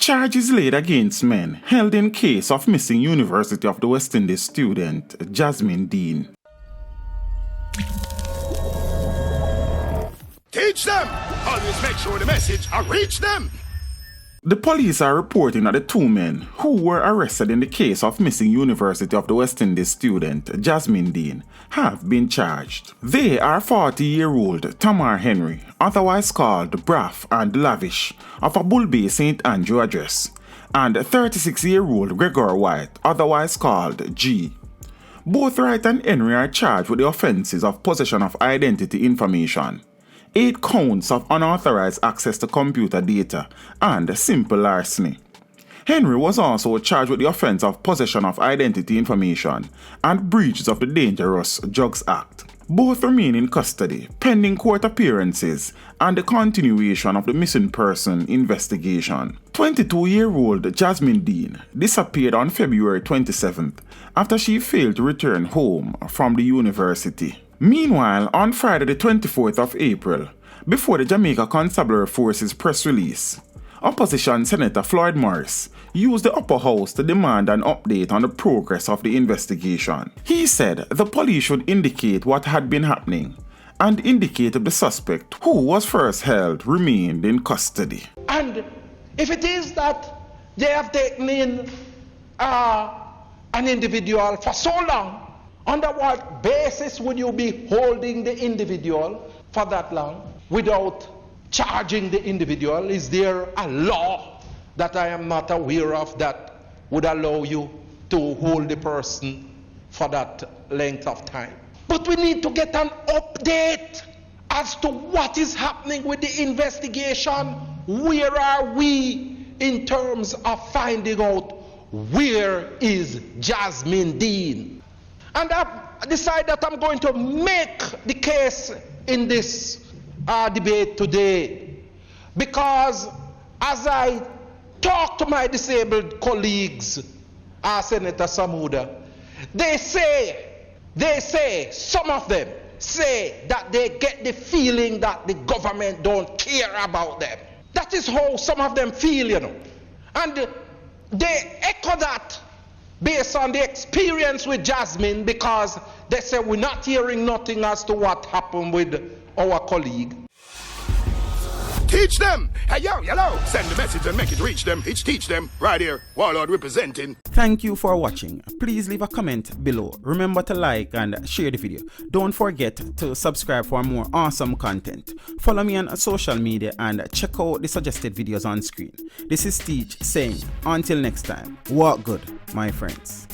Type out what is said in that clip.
Charges laid against men held in case of missing University of the West Indies student Jasmine Dean. Teach them! Always make sure the message reach them! The police are reporting that the two men who were arrested in the case of missing University of the West Indies student Jasmine Dean have been charged. They are 40-year-old Tamar Henry, otherwise called Braff and Lavish, of a Bull Bay St. Andrew address, and 36-year-old Gregor White, otherwise called G. Both Wright and Henry are charged with the offenses of possession of identity information, 8 counts of unauthorized access to computer data, and simple larceny. Henry was also charged with the offense of possession of identity information and breaches of the Dangerous Drugs Act. Both remain in custody, pending court appearances and the continuation of the missing person investigation. 22-year-old Jasmine Dean disappeared on February 27th after she failed to return home from the university. Meanwhile, on Friday the 24th of April, before the Jamaica Constabulary Force's press release, Opposition Senator Floyd used the upper house to demand an update on the progress of the investigation. He said the police should indicate what had been happening and indicate if the suspect, who was first held, remained in custody. And if it is that they have taken in an individual for so long, under what basis would you be holding the individual for that long without charging the individual? Is there a law that I am not aware of that would allow you to hold the person for that length of time? But we need to get an update as to what is happening with the investigation. Where are we in terms of finding out where is Jasmine Dean? And I've decided that I'm going to make the case in this debate today, because as I talk to my disabled colleagues, Senator Samuda, they say, some of them say that they get the feeling that the government don't care about them. That is how some of them feel, you know. And they echo that based on the experience with Jasmine, because they say we're not hearing nothing as to what happened with our colleague. Teach them! Hey, yo, hello! Send the message and make it reach them. It's teach them. Right here, Warlord representing. Thank you for watching. Please leave a comment below. Remember to like and share the video. Don't forget to subscribe for more awesome content. Follow me on social media and check out the suggested videos on screen. This is Teach saying, until next time, walk good, my friends.